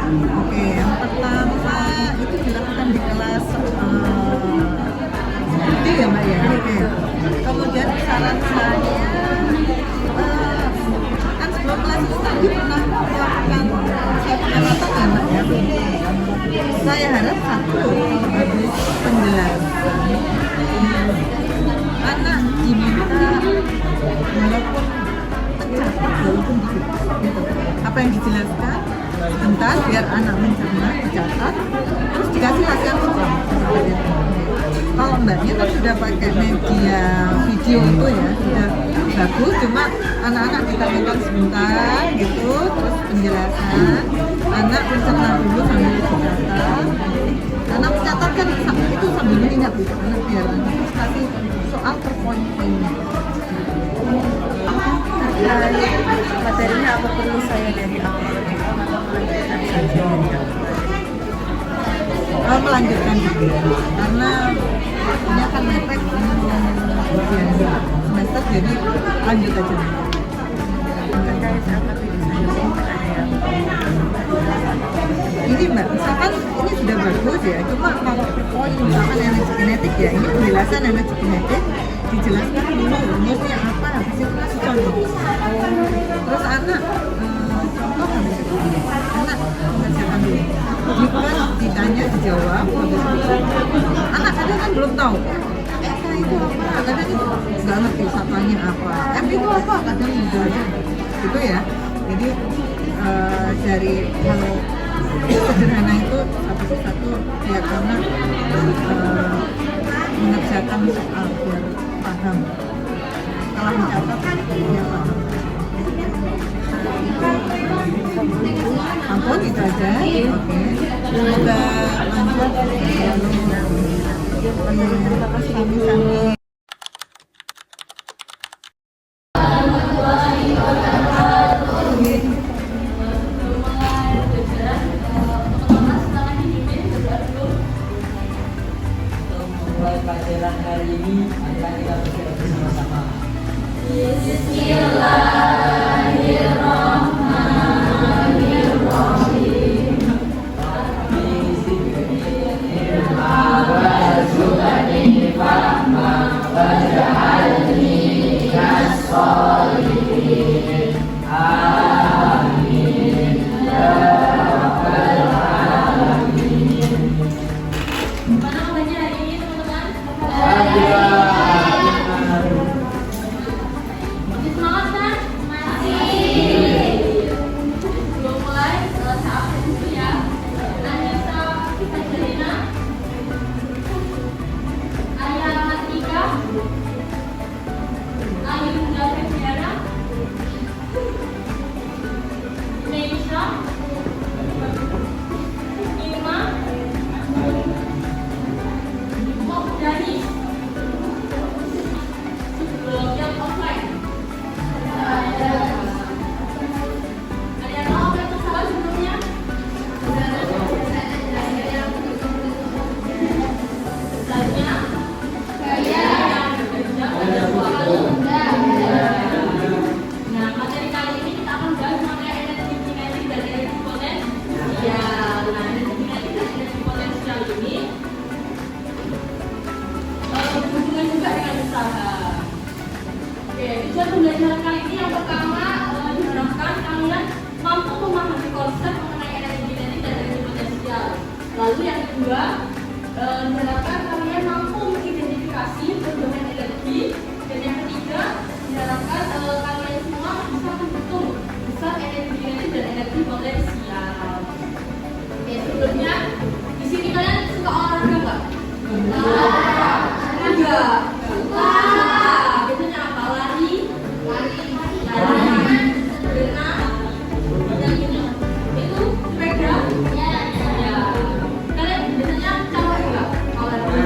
Oke, yang pertama itu dilakukan di kelas seperti ya Mbak ya. Oke. Kemudian saran saya kan sebelum kelas itu tadi pernah melakukan saya pengamatan ya Mbak ya. Saya harap satu habis penjelasan anak diminta walaupun tercatat walaupun dikit gitu. Apa yang dijelaskan sebentar biar anak mencerna dicatat terus dikasih latihan ulang. Kalau mbaknya kan sudah pakai media video itu ya sudah bagus, cuma anak-anak ditanyakan sebentar gitu terus penjelasan anak mencerna dulu sambil dicatat. Anak mencatat kan itu sambil mengingat gitu anak biar nanti terus kasih soal per poin-poinnya. Materinya apa perlu saya dari awal atau melanjutkan saja? Melanjutkan karena ini akan mepet semester jadi lanjut aja. Terkait apa Ini mbak, misalkan ini sudah bagus ya, cuma kalau poin misalkan energi kinetik ya, ini penjelasan energi kinetik dijelaskan dulu rumusnya apa, habis itu kasih contoh. Terus anak contoh habis itu anak mengerjakan dulu. Jika ditanya dijawab, habis itu anak kadang kan belum tahu. Itu apa? Kadang itu nggak ngerti sapanya apa. Itu apa? Kadang gitu aja. Gitu ya. Jadi dari hal sederhana itu satu persatu biar anak mengerjakan soal biar paham. Setelah mencatat dia paham. Ampun itu aja. Oke. Semoga lancar. Terima kasih kami. Pelajaran hari ini akan kita berdoa bersama-sama. Tujuan pembelajaran kali ini yang pertama diharapkan kalian mampu memahami konsep mengenai energi kinetik dan energi potensial. Lalu yang kedua diharapkan kalian mampu mengidentifikasi berbagai energi. Dan yang ketiga diharapkan kalian semua bisa menghitung besar energi kinetik dan energi potensial. Oke, sebelumnya di sini kalian suka olahraga nggak? Olahraga. Suka. Biasanya apa? Lari, berenang, dan ini. Itu sepeda? Ya. Kalian biasanya capek nggak olahraga?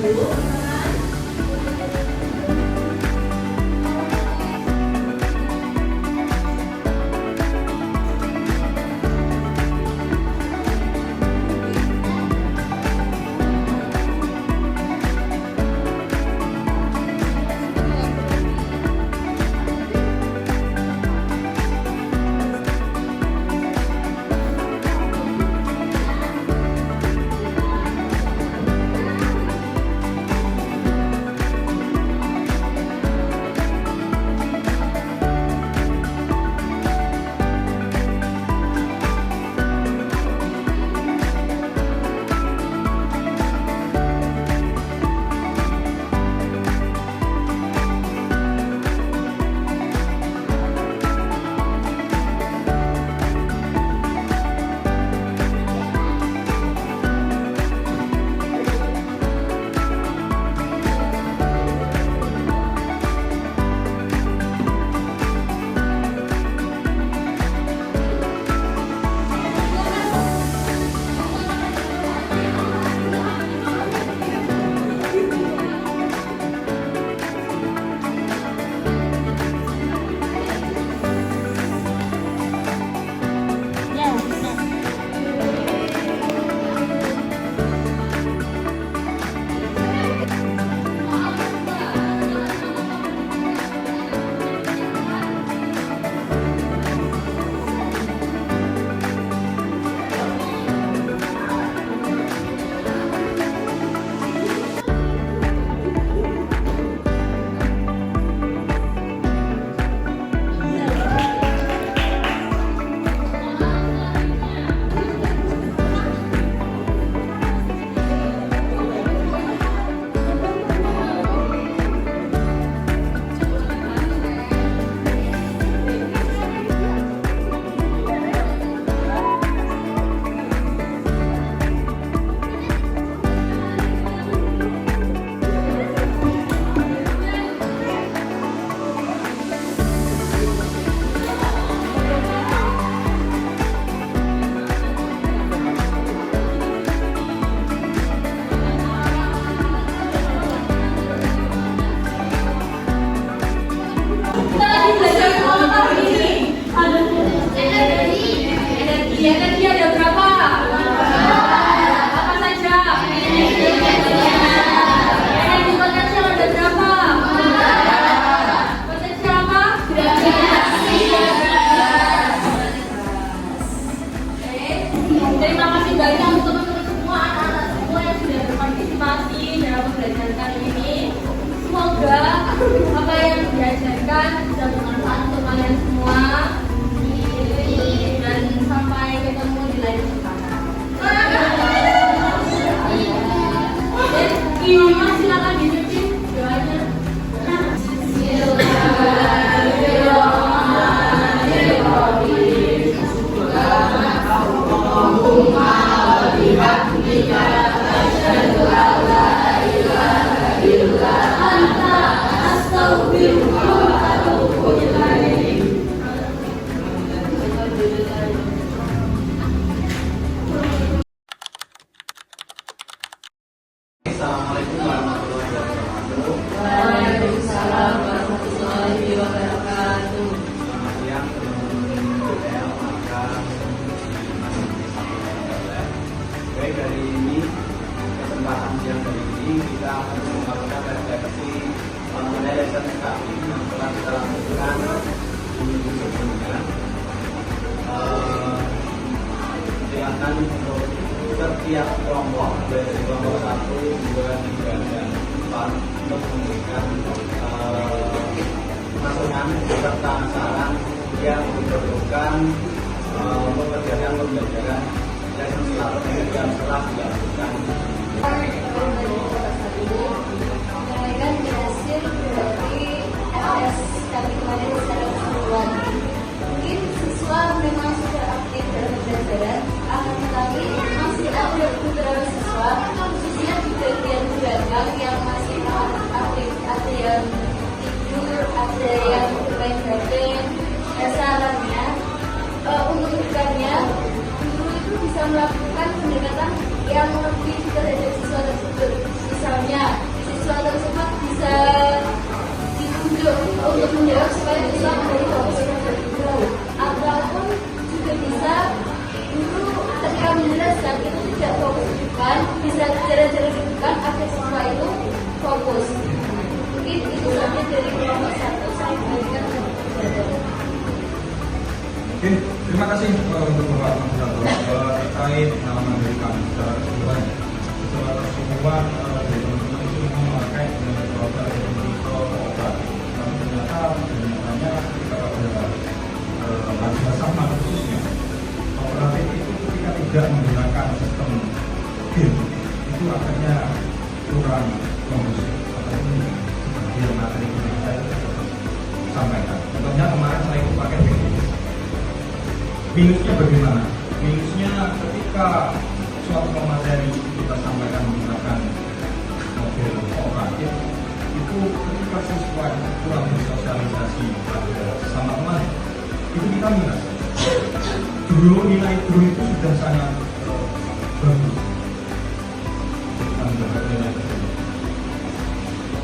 dulu. Kita lagi belajar soal apa ini? Ada energi ada berapa? Apa saja? Energi potensial ada berapa? Potensial apa? Terima kasih banyak untuk teman-teman semua, anak-anak semua yang sudah berpartisipasi dalam pembelajaran kali ini. Semoga apa yang diajarkan bisa bermanfaat untuk kalian semua. Dan sampai ketemu di lain kesempatan. Dan Ima silakan dipimpin doanya. Assalamualaikum warahmatullahi wabarakatuh. Waalaikumsalam warahmatullahi wabarakatuh. Selamat siang teman-teman saya maka baik dari ini kesempatan siang dari ini kita akan melakukan refleksi mengenai lesson kami yang telah kita lakukan minggu sebelumnya. Silakan untuk setiap kelompok dari kelompok 1, 2, 3, dan 4 untuk memberikan masukan serta saran yang diperlukan mengerjakan pembelajaran lesson yang telah dilakukan. Menyampaikan hasil dari FS kami kemarin secara keseluruhan. Mungkin siswa memang sudah aktif dalam pembelajaran, akan tetapi masih ada beberapa siswa, khususnya di bagian belakang yang masih aktif, ada yang tidur, ada yang bermain HP. Sarannya untuk kedepannya, guru itu bisa melakukan pendekatan yang lebih bahwa dari teman-teman itu memakai dengan produk yang kooperatif, tapi ternyata kenyataannya ketika pada sama khususnya kooperatif itu ketika tidak menggunakan sistem game itu akhirnya kurang kondusif ataupun seperti yang materi yang saya sampaikan. Contohnya kemarin saya pakai game. Minusnya bagaimana? Minusnya ketika suatu materi kita sampaikan menggunakan model kooperatif itu ketika siswa kurang bersosialisasi pada sesama teman itu kita minus. Dulu nilai guru itu sudah sangat bagus. Kita mendapat nilai guru.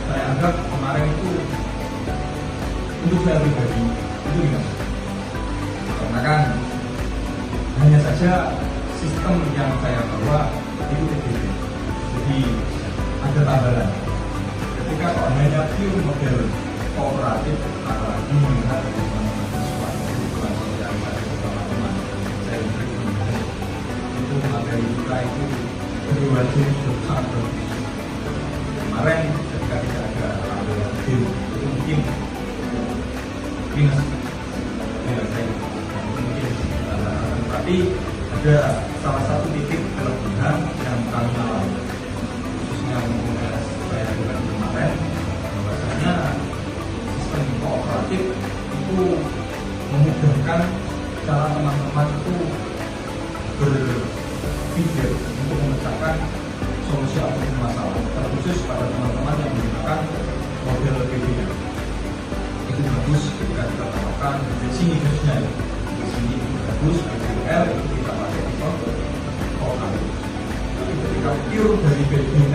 Saya anggap kemarin itu untuk saya pribadi itu minus. Karena kan hanya saja sistem yang saya bawa itu berbeda. Jadi ada tambahan. Ketika hanya pure model kooperatif, apalagi melihat teman-teman siswa itu sosialisasi bersama teman, saya berikan itu materi kita itu berwajib sangat bagus. Kemarin ketika tidak ada tambahan game itu mungkin minus saya mungkin tapi ada salah satu titik kelebihan yang kami alami khususnya untuk saya dengan kemarin bahwasanya sistem kooperatif itu memudahkan cara teman-teman itu berpikir untuk memecahkan solusi ataupun masalah terkhusus pada teman-teman yang menggunakan model PBL itu bagus ketika kita terapkan di sini khususnya di sini bagus PBL itu kita pakai di kooperatif. Tapi ketika pure dari PBL